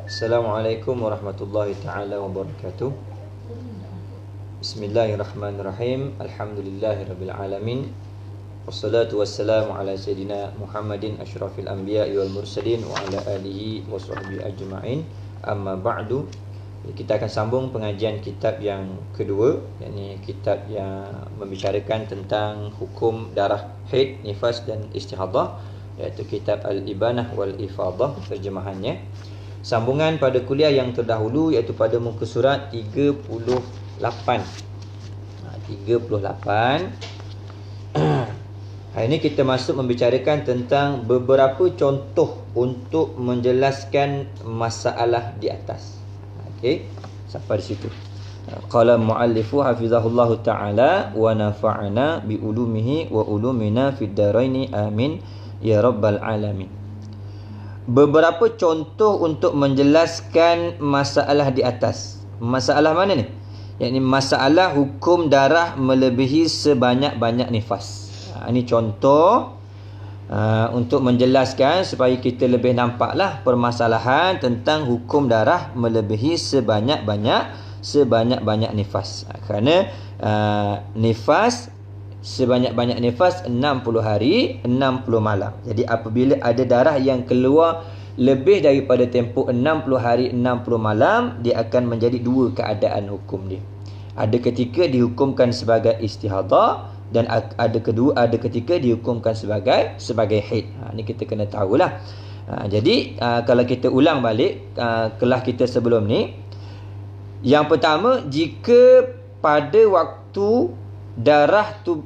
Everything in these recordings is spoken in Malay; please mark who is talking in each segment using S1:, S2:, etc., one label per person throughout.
S1: Assalamualaikum warahmatullahi taala wabarakatuh. Bismillahirrahmanirrahim. Alhamdulillahirabbil alamin. Wassalatu wassalamu ala sayidina Muhammadin asyrafil anbiya'i wal mursalin wa ala alihi wa sahbihi ajma'in. Amma ba'du. Kita akan sambung pengajian kitab yang kedua, yakni kitab yang membicarakan tentang hukum darah haid, nifas dan istihadah, iaitu kitab Al-Ibanah wal Ifadah terjemahannya. Sambungan pada kuliah yang terdahulu, iaitu pada muka surat 38. 38. Hari ini kita masuk membicarakan tentang beberapa contoh untuk menjelaskan masalah di atas. Okey, sampai di situ. Qala muallifu hafizahullahu taala wa nafa'ana bi ulumihi wa ulumina fid daraini amin ya rabbal alamin. Beberapa contoh untuk menjelaskan masalah di atas. Masalah mana ni? Yakni masalah hukum darah melebihi sebanyak-banyak nifas. Ini contoh untuk menjelaskan supaya kita lebih nampaklah permasalahan tentang hukum darah melebihi sebanyak-banyak nifas. Kerana nifas, sebanyak-banyak nifas 60 hari 60 malam. Jadi apabila ada darah yang keluar lebih daripada tempoh 60 hari 60 malam, dia akan menjadi dua keadaan hukum dia. Ada ketika dihukumkan sebagai istihadah dan ada ketika dihukumkan sebagai haid. Ini kita kena tahulah. Jadi kalau kita ulang balik kelas kita sebelum ni, yang pertama, jika pada waktu darah tu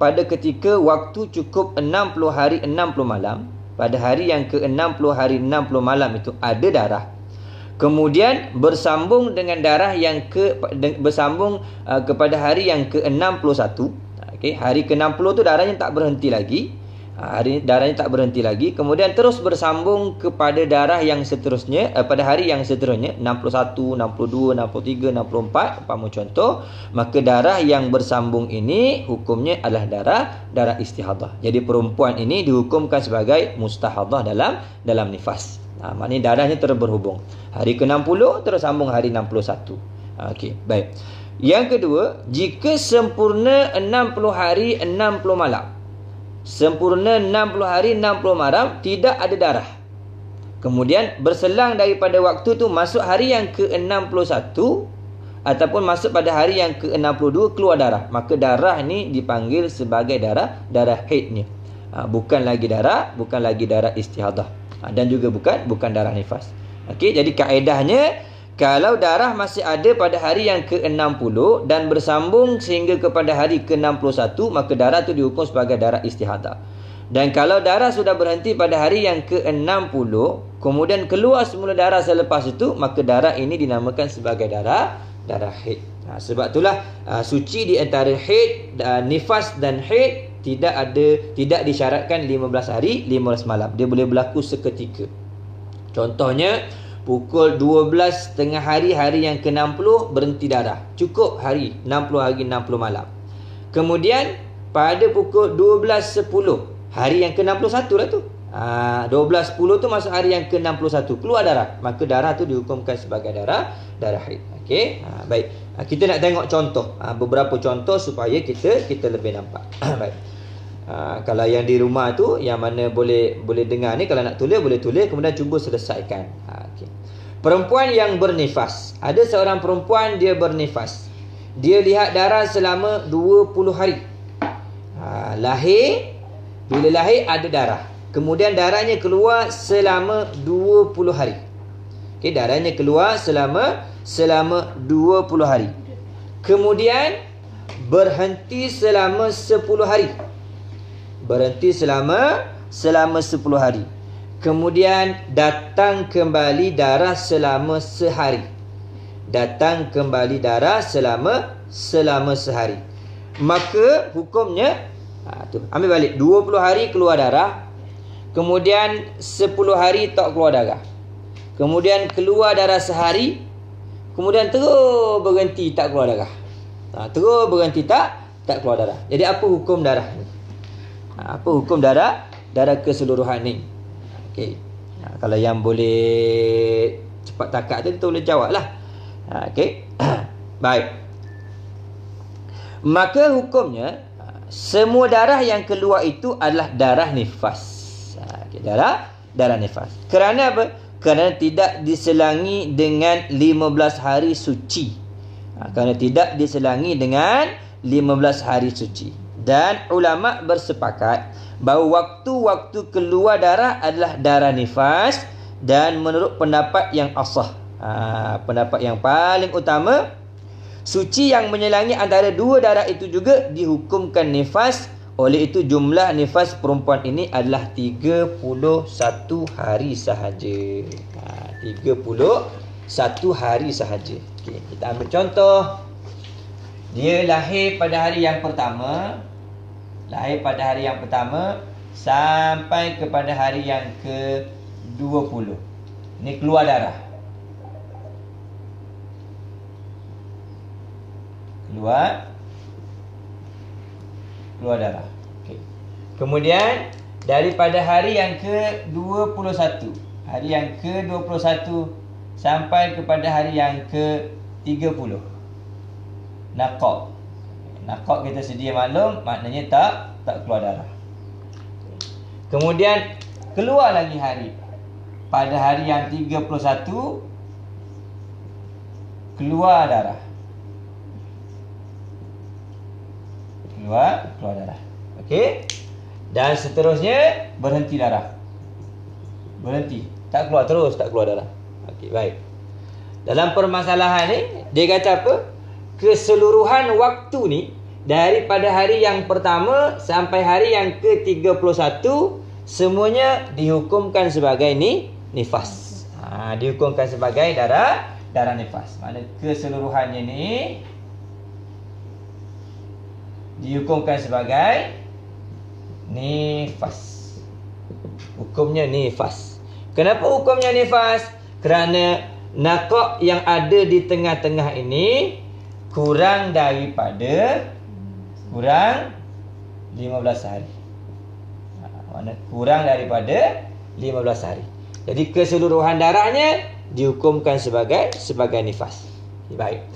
S1: pada ketika waktu cukup 60 hari 60 malam, pada hari yang ke-60 hari 60 malam itu ada darah, kemudian bersambung dengan darah yang kepada hari yang ke-61. Okey, hari ke-60 tu darahnya tak berhenti lagi. Kemudian terus bersambung kepada darah yang seterusnya, pada hari yang seterusnya 61, 62, 63, 64 umpama contoh, maka darah yang bersambung ini hukumnya adalah darah istihadah. Jadi perempuan ini dihukumkan sebagai mustahadah dalam nifas. Maknanya darahnya terus berhubung. Hari ke-60 terus sambung hari 61. Okey, baik. Yang kedua, jika sempurna 60 hari 60 malam. Sempurna 60 hari 60 malam tidak ada darah. Kemudian berselang daripada waktu tu masuk hari yang ke-61 ataupun masuk pada hari yang ke-62 keluar darah, maka darah ni dipanggil sebagai darah haid ni. Bukan lagi darah istihadah. Dan juga bukan darah nifas. Okey, jadi kaedahnya, kalau darah masih ada pada hari yang ke-60 dan bersambung sehingga kepada hari ke-61, maka darah itu dihukum sebagai darah istihadah. Dan kalau darah sudah berhenti pada hari yang ke-60, kemudian keluar semula darah selepas itu, maka darah ini dinamakan sebagai darah haid. Sebab itulah suci di antara haid, nifas dan haid tidak disyaratkan 15 hari 15 malam. Dia boleh berlaku seketika. Contohnya, pukul 12 tengah hari yang ke-60 berhenti darah. Cukup hari 60 hari 60 malam. Kemudian pada pukul 12.10 hari yang ke-61 lah tu. 12.10 tu masuk hari yang ke-61 keluar darah, maka darah tu dihukumkan sebagai darah haid. Okey, baik. Kita nak tengok contoh, beberapa contoh supaya kita lebih nampak. Baik. Kalau yang di rumah tu, yang mana boleh dengar ni, kalau nak tulis boleh tulis, kemudian cuba selesaikan. Okay. Perempuan yang bernifas. Ada seorang perempuan, dia bernifas. Dia lihat darah selama 20 hari. Bila lahir ada darah. Kemudian darahnya keluar selama 20 hari. Okay, darahnya keluar selama 20 hari. Kemudian berhenti selama 10 hari. Berhenti selama 10 hari. Kemudian datang kembali darah selama sehari. Datang kembali darah selama sehari. Maka hukumnya, ambil balik, 20 hari keluar darah. Kemudian 10 hari tak keluar darah. Kemudian keluar darah sehari. Kemudian terus berhenti tak keluar darah. Terus berhenti tak keluar darah. Jadi apa hukum darah ni? Apa hukum darah keseluruhan ni? Okey. Kalau yang boleh cepat takak tu, kita boleh jawab lah. Okey. Baik. Maka hukumnya, semua darah yang keluar itu adalah darah nifas. Okay, darah nifas. Kerana apa? Kerana tidak diselangi dengan 15 hari suci. Kerana tidak diselangi dengan 15 hari suci. Dan ulama bersepakat bahawa waktu-waktu keluar darah adalah darah nifas, dan menurut pendapat yang asah, pendapat yang paling utama, suci yang menyelangi antara dua darah itu juga dihukumkan nifas. Oleh itu jumlah nifas perempuan ini adalah 31 hari sahaja. 31 hari sahaja. Okey, kita ambil contoh. Dia lahir pada hari yang pertama. Lahir pada hari yang pertama sampai kepada hari yang ke-20. Ni keluar darah. Keluar darah. Okey. Kemudian daripada hari yang ke-21, hari yang ke-21 sampai kepada hari yang ke-30, naqaq. Naqaq kita sedia maklum, maknanya tak keluar darah. Kemudian keluar lagi hari. Pada hari yang 31 keluar darah. Keluar darah. Okey. Dan seterusnya berhenti darah. Berhenti. Tak keluar terus, tak keluar darah. Okey, baik. Dalam permasalahan ni, dia kata apa? Keseluruhan waktu ni, daripada hari yang pertama sampai hari yang ke-31, semuanya dihukumkan sebagai nifas. Dihukumkan sebagai darah nifas. Maksudnya keseluruhannya ni dihukumkan sebagai nifas. Hukumnya nifas. Kenapa hukumnya nifas? Kerana naqaq yang ada di tengah-tengah ini kurang 15 hari. Mana kurang daripada 15 hari. Jadi keseluruhan darahnya dihukumkan sebagai nifas. Baik.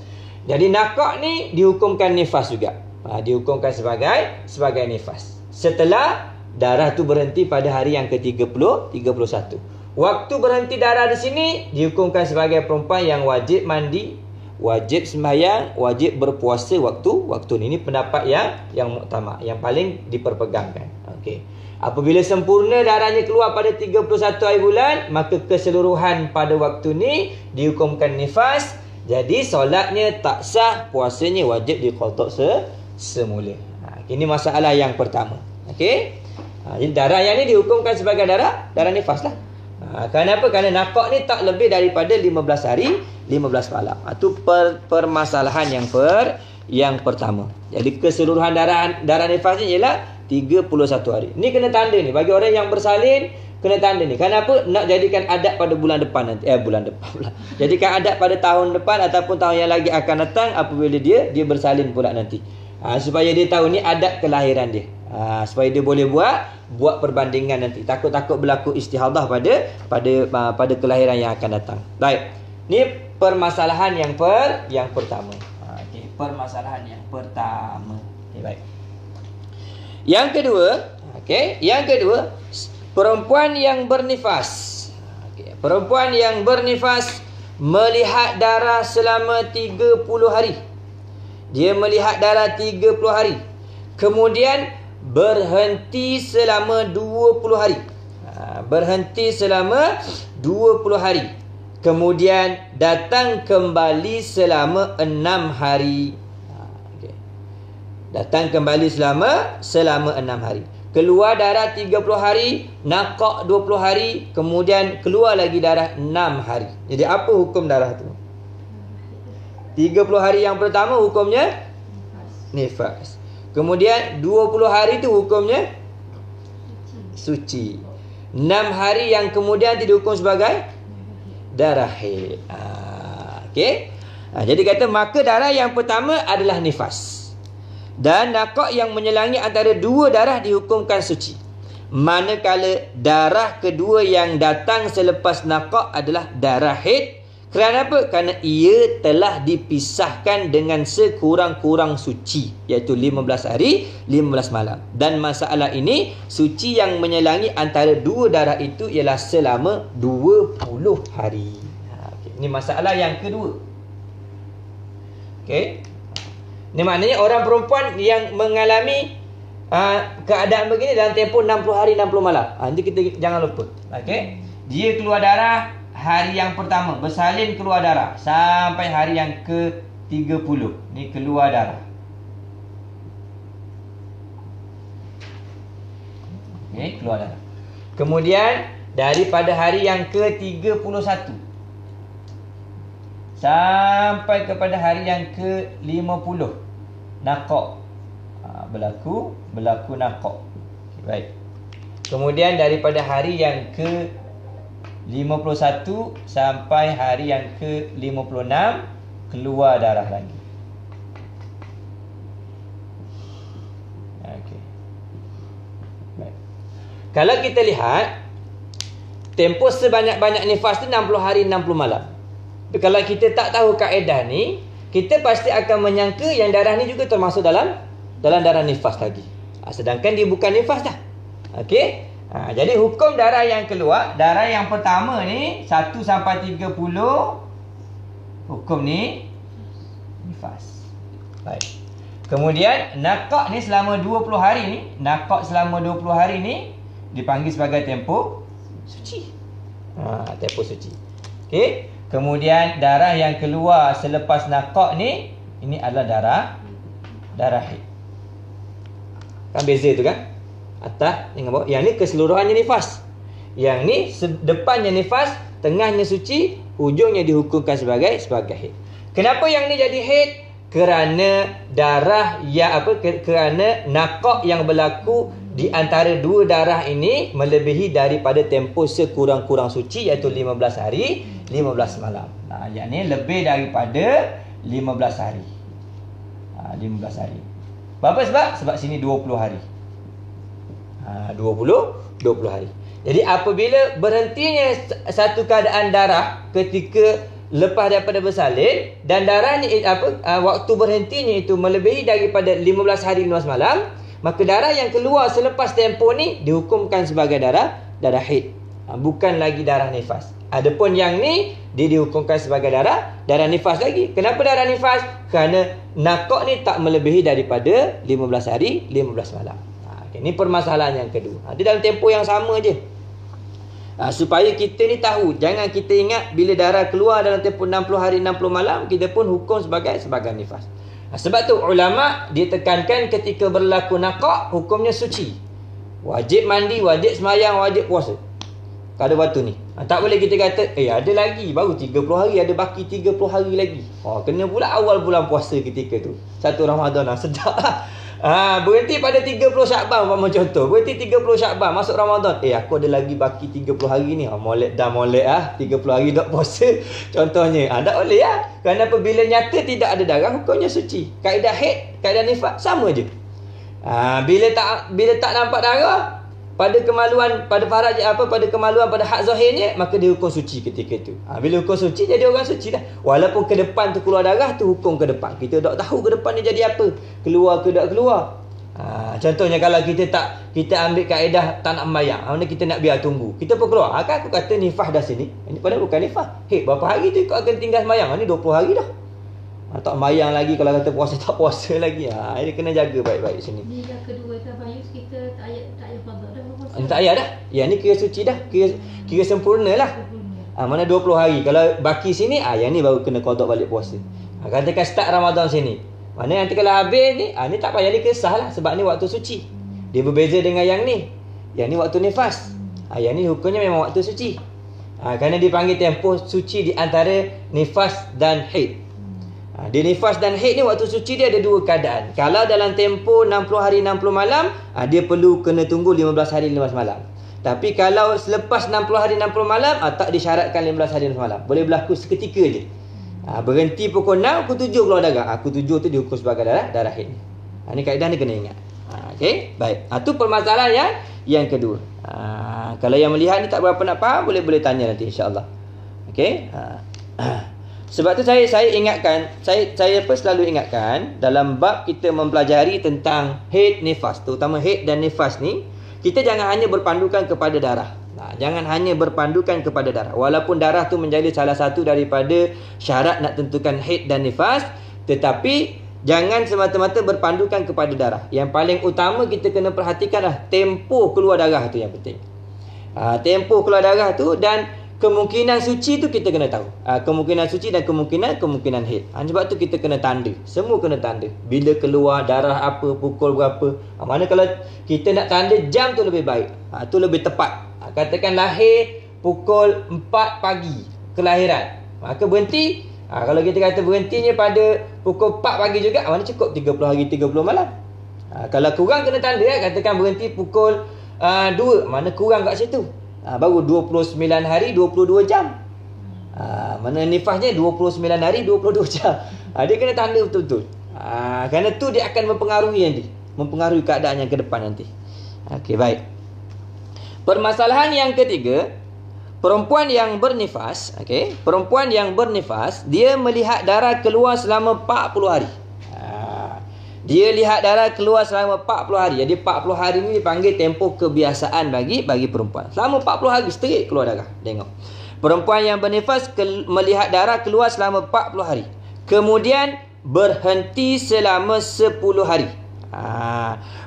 S1: Jadi naqaq ni dihukumkan nifas juga. Dihukumkan sebagai nifas. Setelah darah tu berhenti pada hari yang ke-31. Waktu berhenti darah di sini dihukumkan sebagai perempuan yang wajib mandi, wajib sembahyang, wajib berpuasa waktu ni. Ini pendapat yang muktamad, yang paling diperpegangkan. Okey. Apabila sempurna darahnya keluar pada 31 hari bulan, maka keseluruhan pada waktu ni dihukumkan nifas. Jadi solatnya tak sah, puasanya wajib diqada semula. Ini masalah yang pertama. Okey. Jadi darah yang ni dihukumkan sebagai darah nifas lah. Kenapa? Kerana naqaq ni tak lebih daripada 15 hari 15 malam. Itu permasalahan yang pertama. Jadi keseluruhan darah nifas ni ialah 31 hari. Ni kena tanda ni. Bagi orang yang bersalin, kena tanda ni. Kenapa? Nak jadikan adat pada bulan depan nanti. Bulan depan pula. Jadikan adat pada tahun depan ataupun tahun yang lagi akan datang apabila dia bersalin pula nanti. Supaya dia tahu ni adat kelahiran dia. Supaya dia boleh buat perbandingan nanti. Takut-takut berlaku istihadah pada kelahiran yang akan datang. Baik. Ni permasalahan yang pertama. Okey, permasalahan yang pertama. Okey, baik. Yang kedua, perempuan yang bernifas. Okey, perempuan yang bernifas melihat darah selama 30 hari. Dia melihat darah 30 hari. Kemudian berhenti selama 20 hari. Berhenti selama 20 hari. Kemudian datang kembali selama 6 hari. Okay. Datang kembali selama 6 hari. Keluar darah 30 hari, naqaq 20 hari, kemudian keluar lagi darah 6 hari. Jadi apa hukum darah tu? 30 hari yang pertama hukumnya nifas. Kemudian 20 hari tu hukumnya suci. 6 hari yang kemudian dihukum sebagai darah haid. Okey. Jadi kata maka darah yang pertama adalah nifas. Dan naqaq yang menyelangi antara dua darah dihukumkan suci. manakala darah kedua yang datang selepas naqah adalah darah haid. Kerana apa? Kerana ia telah dipisahkan dengan sekurang-kurang suci, iaitu 15 hari 15 malam. Dan masalah ini, suci yang menyelangi antara dua darah itu ialah selama 20 hari. Okay. Ini masalah yang kedua. Okey. Ini maknanya orang perempuan yang mengalami keadaan begini dalam tempoh 60 hari 60 malam. Nanti kita jangan lupa. Okey. Dia keluar darah hari yang pertama, bersalin keluar darah sampai hari yang ke-30. Ni keluar darah. Okey, keluar darah. Kemudian daripada hari yang ke-31 sampai kepada hari yang ke-50 naqah. Berlaku naqah. Okay, baik. Kemudian daripada hari yang ke-51 sampai hari yang ke-56 keluar darah lagi. Okey. Baik. Kalau kita lihat tempoh sebanyak-banyak nifas tu 60 hari 60 malam. Tapi kalau kita tak tahu kaedah ni, kita pasti akan menyangka yang darah ni juga termasuk dalam darah nifas lagi. Sedangkan dia bukan nifas dah. Okey. Jadi hukum darah yang keluar, darah yang pertama ni 1 sampai 30, hukum ni nifas. Baik. Kemudian naqah ni selama 20 hari ni, naqah selama 20 hari ni dipanggil sebagai tempoh suci. Tempoh suci. Okey. Kemudian darah yang keluar selepas naqah ni, ini adalah darah haid. Kan beza tu kan? Atas dengan bawah. Yang ni keseluruhannya nifas. Yang ni depannya nifas, tengahnya suci, hujungnya dihukumkan sebagai haid. Kenapa yang ni jadi haid? Kerana darah kerana naqah yang berlaku di antara dua darah ini melebihi daripada tempoh sekurang-kurang suci, iaitu 15 hari 15 malam. Yang ni lebih daripada 15 hari. 15 hari. Berapa sebab? Sebab sini 20 hari. 20 hari. Jadi apabila berhentinya satu keadaan darah ketika lepas daripada bersalin dan darahnya waktu berhentinya itu melebihi daripada 15 hari 15 malam, maka darah yang keluar selepas tempoh ni dihukumkan sebagai darah haid, bukan lagi darah nifas. Adapun yang ni dia dihukumkan sebagai darah nifas lagi. Kenapa darah nifas? Kerana naqah ni tak melebihi daripada 15 hari 15 malam. Ini permasalahan yang kedua. Dia dalam tempoh yang sama je. Supaya kita ni tahu, jangan kita ingat bila darah keluar dalam tempoh 60 hari 60 malam, kita pun hukum sebagai nifas. Sebab tu ulama dia tekankan ketika berlaku naqah, hukumnya suci. Wajib mandi, wajib semayang, wajib puasa. Kada waktu ni. Tak boleh kita kata, ada lagi, baru 30 hari, ada baki 30 hari lagi. Kena pula awal bulan puasa ketika tu. 1 Ramadan sedap lah. Berhenti pada 30 Syakban macam contoh. Berhenti 30 Syakban masuk Ramadan. Aku ada lagi baki 30 hari ni. Molek 30 hari dok puasa contohnya. Tak boleh Kerana apabila nyata tidak ada darah, hukumnya suci. Kaedah haid, kaedah nifas sama je. Bila tak nampak darah, pada kemaluan, pada kemaluan pada hak zahirnya, maka dia hukum suci ketika itu. Bila hukum suci, jadi orang suci dah. Walaupun ke depan tu keluar darah, tu hukum ke depan. Kita tak tahu ke depan ni jadi apa. Keluar ke tak keluar. Contohnya kalau kita ambil kaedah tak nak membayang, mana kita nak biar tunggu. Kita pun keluar. Kan aku kata nifas dah sini. Ini padahal bukan nifas. Berapa hari tu kau akan tinggal sembahyang? Ni 20 hari dah. Tak sembahyang lagi, kalau kata puasa tak puasa lagi. Ini kena jaga baik-baik sini.
S2: Ni dah kedua tabayus kita tak payah qada dah.
S1: Tak payah dah. Yang ni kira suci dah. Kira sempurna lah. Mana 20 hari. Kalau baki sini, yang ni baru kena qada balik puasa. Katakan start Ramadan sini. Mana nanti kalau habis ni, ni tak payah ni kesah lah. Sebab ni waktu suci. Dia berbeza dengan yang ni. Yang ni waktu nifas. Yang ni hukumnya memang waktu suci. Kerana dipanggil tempoh suci di antara nifas dan haid. Di nifas dan haid ni waktu suci dia ada dua keadaan. Kalau dalam tempoh 60 hari 60 malam, dia perlu kena tunggu 15 hari 15 malam. Tapi kalau selepas 60 hari 60 malam, tak disyaratkan 15 hari 15 malam. Boleh berlaku seketika je. Berhenti pukul 6, pukul 7 keluar darah. Pukul 7 tu dihukum sebagai darah haid. Ni kaedah ni kena ingat. Okey, baik. Itu permasalahan yang kedua. Kalau yang melihat ni tak berapa nak faham, boleh tanya nanti insya-Allah. Okey. Sebab tu saya ingatkan, saya selalu ingatkan dalam bab kita mempelajari tentang haid nifas, terutama haid dan nifas ni, kita jangan hanya berpandukan kepada darah. Jangan hanya berpandukan kepada darah. Walaupun darah tu menjadi salah satu daripada syarat nak tentukan haid dan nifas, tetapi jangan semata-mata berpandukan kepada darah. Yang paling utama kita kena perhatikanlah tempoh keluar darah tu yang penting. Tempoh keluar darah tu dan kemungkinan suci tu kita kena tahu. Kemungkinan suci dan kemungkinan haid. Sebab tu kita kena tanda. Semua kena tanda. Bila keluar darah apa, pukul berapa. Mana kalau kita nak tanda jam tu lebih baik. Tu lebih tepat. Katakan lahir pukul 4 pagi kelahiran. Maka berhenti. Kalau kita kata berhentinya pada pukul 4 pagi juga, mana cukup 30 hari 30 malam. Kalau kurang kena tanda, katakan berhenti pukul 2, mana kurang kat situ. Baru 29 hari 22 jam. Mana nifasnya 29 hari 22 jam. Dia kena tanda betul-betul. Kerana tu dia akan mempengaruhi nanti. Mempengaruhi keadaan yang ke depan nanti. Okey, baik. Permasalahan yang ketiga, perempuan yang bernifas, okey, perempuan yang bernifas, dia melihat darah keluar selama 40 hari. Dia lihat darah keluar selama 40 hari. Jadi 40 hari ni dipanggil tempoh kebiasaan bagi perempuan. Selama 40 hari straight keluar darah. Tengok. Perempuan yang bernifas melihat darah keluar selama 40 hari. Kemudian berhenti selama 10 hari.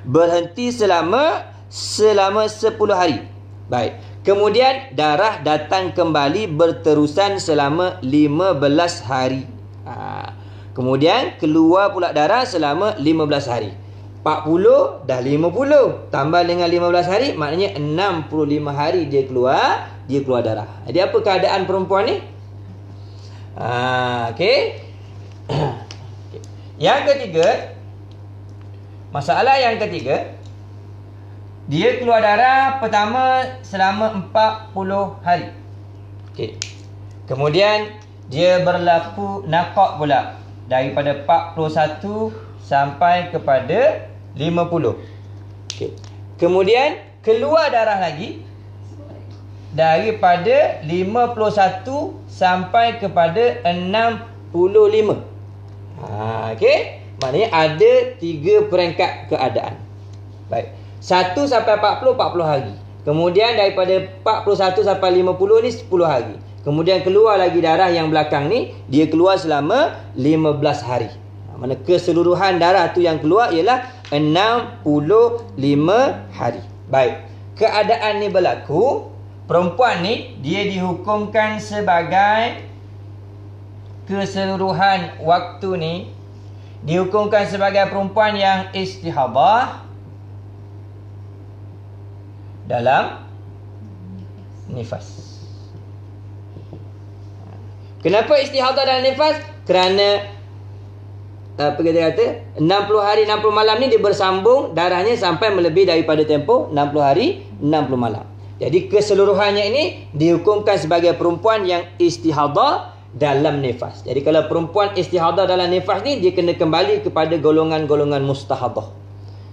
S1: Berhenti selama 10 hari. Baik. Kemudian darah datang kembali berterusan selama 15 hari. Kemudian keluar pula darah selama 15 hari. 40 dah 50. Tambah dengan 15 hari, maknanya 65 hari dia keluar darah. Jadi apa keadaan perempuan ni? Okey. Yang ketiga, masalah yang ketiga, dia keluar darah pertama selama 40 hari. Okey. Kemudian dia berlaku naqaq pula daripada 41 sampai kepada 50. Okey. Kemudian keluar darah lagi daripada 51 sampai kepada 65. Okey. Maknanya ada 3 peringkat keadaan. Baik. 1 sampai 40 hari. Kemudian daripada 41 sampai 50 ni 10 hari. Kemudian keluar lagi darah yang belakang ni, dia keluar selama 15 hari. Mana keseluruhan darah tu yang keluar ialah 65 hari. Baik. Keadaan ni berlaku, perempuan ni dia dihukumkan sebagai keseluruhan waktu ni dihukumkan sebagai perempuan yang istihadah dalam nifas. Kenapa istihadah dalam nifas? Kerana apa kita kata 60 hari 60 malam ni dia bersambung darahnya sampai melebihi daripada tempoh 60 hari 60 malam. Jadi keseluruhannya ini dihukumkan sebagai perempuan yang istihadah dalam nifas. Jadi kalau perempuan istihadah dalam nifas ni, dia kena kembali kepada golongan-golongan mustahadah.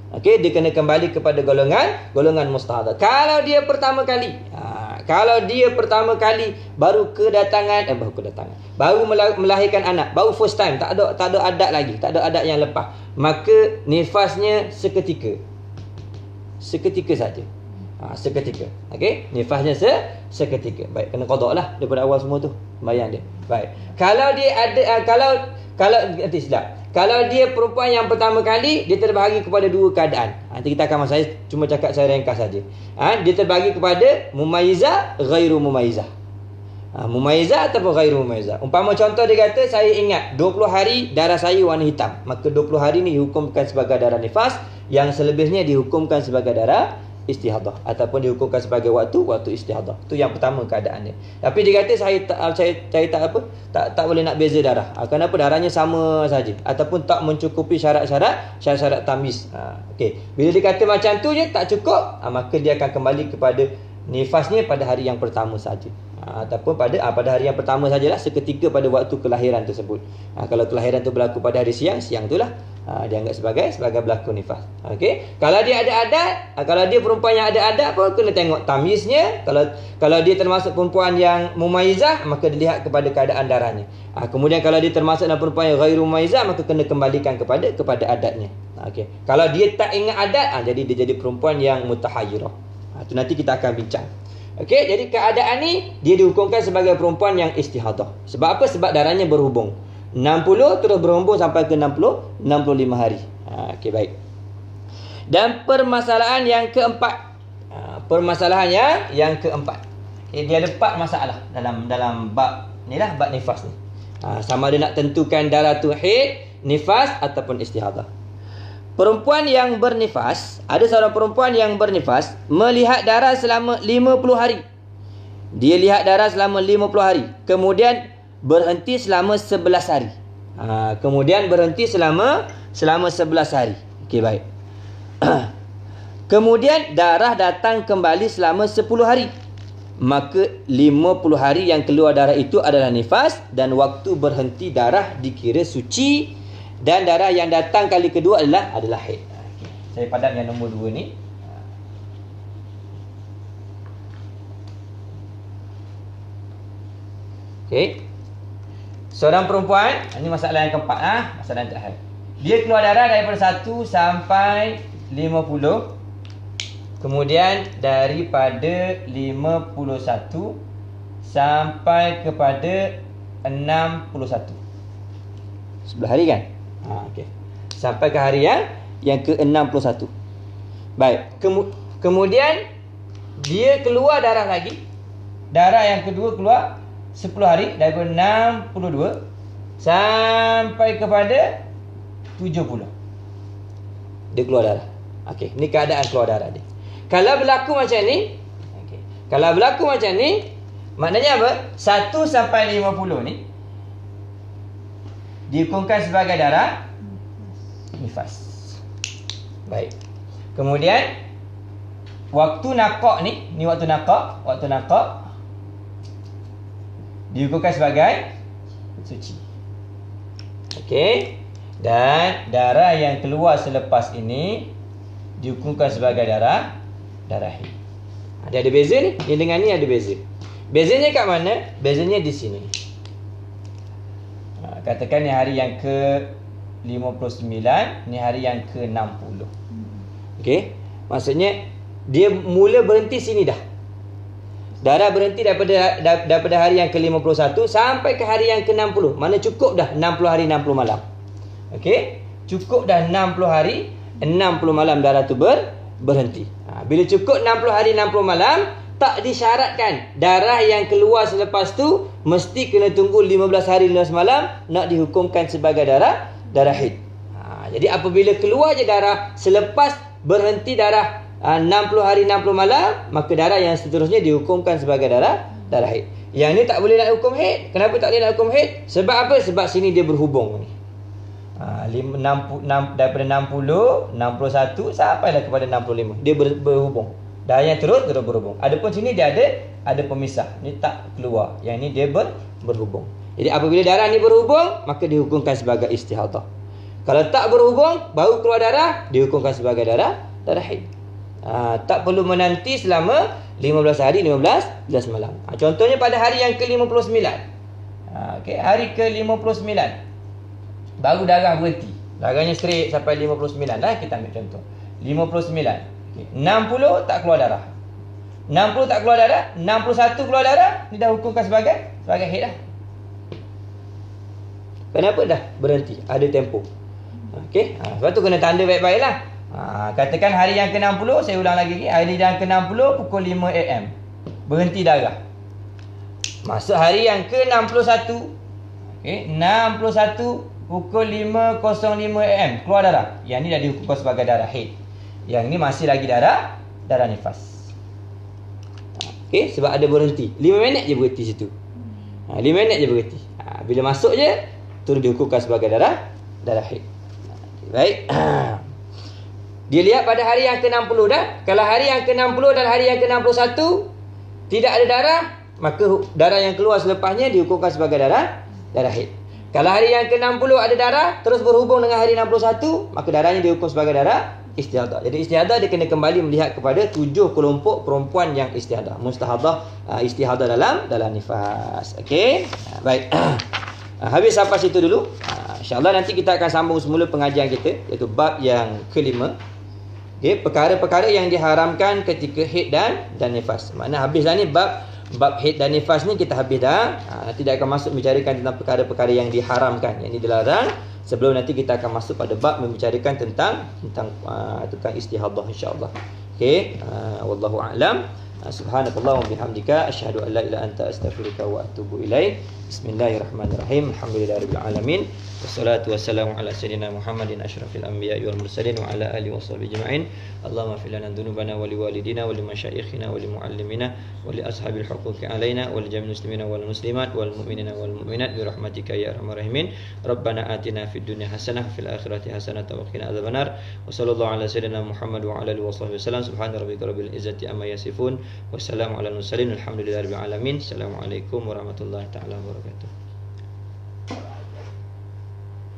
S1: Okey, dia kena kembali kepada golongan mustahadah. Kalau dia pertama kali baru melahirkan anak, baru first time, tak ada adat lagi, tak ada adat yang lepas, maka nifasnya seketika saja. Seketika. Okey, nifasnya seketika. Baik, kena qada lah daripada awal semua tu sembahyang dia. Baik. Kalau dia ada kalau nanti silap. Kalau dia perempuan yang pertama kali, dia terbahagi kepada 2 keadaan. Nanti kita akan saya cuma cakap saya ringkas saja. Dia terbahagi kepada mumayyizah, ghairu mumayyizah. Mumayyizah ataupun ghairu mumayyizah. Umpama contoh dia kata, saya ingat 20 hari darah saya warna hitam, maka 20 hari ni dihukumkan sebagai darah nifas, yang selebihnya dihukumkan sebagai darah istihadah ataupun dihukumkan sebagai waktu istihadah. Tu yang pertama keadaannya. Tapi dia kata saya tak boleh nak beza darah. Kenapa? Darahnya sama saja ataupun tak mencukupi syarat tamyiz. Okey. Bila dia kata macam tu je tak cukup, maka dia akan kembali kepada Nifasnya pada hari yang pertama saja. Ataupun pada hari yang pertama sajalah, seketika pada waktu kelahiran tersebut. Kalau kelahiran tu berlaku pada hari siang, siang itulah dianggap sebagai berlaku nifas. Okey. Kalau dia ada adat, kalau dia perempuan yang ada adat pun kena tengok tamyiznya. Kalau dia termasuk perempuan yang mumayyizah, maka dilihat kepada keadaan darahnya. Kemudian kalau dia termasuk dalam perempuan yang ghairu mumayyizah, maka kena kembalikan kepada adatnya. Okey. Kalau dia tak ingat adat, jadi dia jadi perempuan yang mutahayyirah. Itu nanti kita akan bincang. Okey, jadi keadaan ni dia dihukumkan sebagai perempuan yang istihadah. Sebab apa? Sebab darahnya berhubung. 60 terus berhubung sampai ke 65 hari. Okey, baik. Dan permasalahan yang keempat. Permasalahan yang keempat. Okay, dia ada 4 masalah dalam bab ni lah, bab nifas ni. Sama ada nak tentukan darah tu haid, nifas ataupun istihadah. Perempuan yang bernifas, ada seorang perempuan yang bernifas melihat darah selama 50 hari. Dia lihat darah selama 50 hari. Kemudian berhenti selama 11 hari. Kemudian berhenti selama 11 hari. Okey, baik. Kemudian darah datang kembali selama 10 hari. Maka 50 hari yang keluar darah itu adalah nifas, dan waktu berhenti darah dikira suci. Dan darah yang datang kali kedua adalah haid. Saya padam yang nombor 2 ni. Okey. Seorang perempuan, ini masalah yang keempat, masalah yang terakhir. Dia keluar darah daripada 1 sampai 50. Kemudian daripada 51 sampai kepada 61. 11 hari kan? Okey. Sampai ke hari yang ke-61. Baik. Kemudian dia keluar darah lagi. Darah yang kedua keluar 10 hari daripada 62 sampai kepada 70. Dia keluar darah. Okey, ni keadaan keluar darah dia. Kalau berlaku macam ni, okey. Kalau berlaku macam ni, maknanya apa? 1 sampai 50 ni dihukumkan sebagai darah nifas. Baik. Kemudian waktu nakak ni waktu nakak dihukumkan sebagai suci. Okey. Dan darah yang keluar selepas ini dihukumkan sebagai darah haid. Dia ada beza ni, dia dengan ni ada beza. Bezanya kat mana? Bezanya di sini. Katakan ni hari yang ke-59, ni hari yang ke-60. Okey. Maksudnya dia mula berhenti sini dah. Darah berhenti daripada hari yang ke-51 sampai ke hari yang ke-60. Mana cukup dah 60 hari 60 malam. Okey. Cukup dah 60 hari 60 malam darah tu berhenti. Bila cukup 60 hari 60 malam, tak disyaratkan darah yang keluar selepas tu mesti kena tunggu 15 hari 15 malam nak dihukumkan sebagai darah haid. Jadi apabila keluar je darah selepas berhenti darah 60 hari 60 malam, maka darah yang seterusnya dihukumkan sebagai darah haid. Yang ni tak boleh nak hukum haid. Kenapa tak boleh nak hukum haid? Sebab apa? Sebab sini dia berhubung ni. 60, daripada 60, 61 sampailah kepada 65. Dia berhubung. Darah yang terus berhubung. Adapun sini dia ada pemisah. Ni tak keluar. Yang ni dia berhubung. Jadi apabila darah ni berhubung, maka dihukumkan sebagai istihadah. Kalau tak berhubung, baru keluar darah, dihukumkan sebagai darah haid. Tak perlu menanti selama 15 hari 15 malam. Contohnya pada hari yang ke-59. Okey, hari ke-59 baru darah berhenti. Darahnya straight sampai 59 lah, kita ambil contoh. 59. 60 tak keluar darah. 60 tak keluar darah, 61 keluar darah, ni dah hukumkan sebagai haid dah. Kenapa dah berhenti? Ada tempoh. Okey, sebab tu kena tanda baik-baik lah. Katakan hari yang ke-60, saya ulang lagi, hari yang ke-60 pukul 5 AM berhenti darah. Masuk hari yang ke-61. Okey, 61 pukul 5.05 AM keluar darah. Yang ni dah dihukumkan sebagai darah haid. Yang ni masih lagi darah nifas. Okey, sebab ada berhenti. 5 minit je berhenti situ. 5 minit je berhenti. Bila masuk je, terus dihukumkan sebagai darah haid. Baik. Dia lihat pada hari yang ke-60 dah. Kalau hari yang ke-60 dan hari yang ke-61 tidak ada darah, maka darah yang keluar selepasnya dihukumkan sebagai darah haid. Kalau hari yang ke-60 ada darah terus berhubung dengan hari 61, maka darahnya dihukum sebagai darah istihadah. Jadi istihadah dia kena kembali melihat kepada 7 kelompok perempuan yang istihadah. Mustahadah, istihadah dalam nifas. Okey. Baik. Habis sampai situ dulu. InsyaAllah nanti kita akan sambung semula pengajian kita, iaitu bab yang kelima. Okay, perkara-perkara yang diharamkan ketika haid dan nifas. Maknanya habislah ni bab haid dan nifas ni kita habis dah. Nanti dia akan masuk membicarakan tentang perkara-perkara yang diharamkan, yang ini dilarang. Sebelum nanti kita akan masuk pada bab membicarakan tentang istihadah insya-Allah. Okey, wallahu a'lam. Subhanakallah wa bihamdika asyhadu an la ilaha illa anta astaghfiruka wa atubu ilaik. Bismillahirrahmanirrahim. Alhamdulillahirabbil alamin. Wassalatu wassalamu ala sayyidina Muhammadin asyrafil anbiya'i wal mursalin wa ala alihi washabbihi ajma'in. Allahumma fil lana dzunubana wa liwalidina wa limasyayikhina wa limuallimina wa li ashabil huquqi alaina wa li jami'il muslimina wal muslimat wal mu'minina wal mu'minat bi rahmatika ya arhamar rahimin. Rabbana atina fid dunya hasanah wa fil akhirati hasanah wa qina adzabannar. Wa sallallahu ala sayyidina Muhammad wa ala alihi washabbihi wasallam. Subhana rabbika rabbil izzati amma yasifun. Wassalamu ala mursalin. Alhamdulillahirabbil alamin. Assalamualaikum warahmatullahi taala wabarakatuh.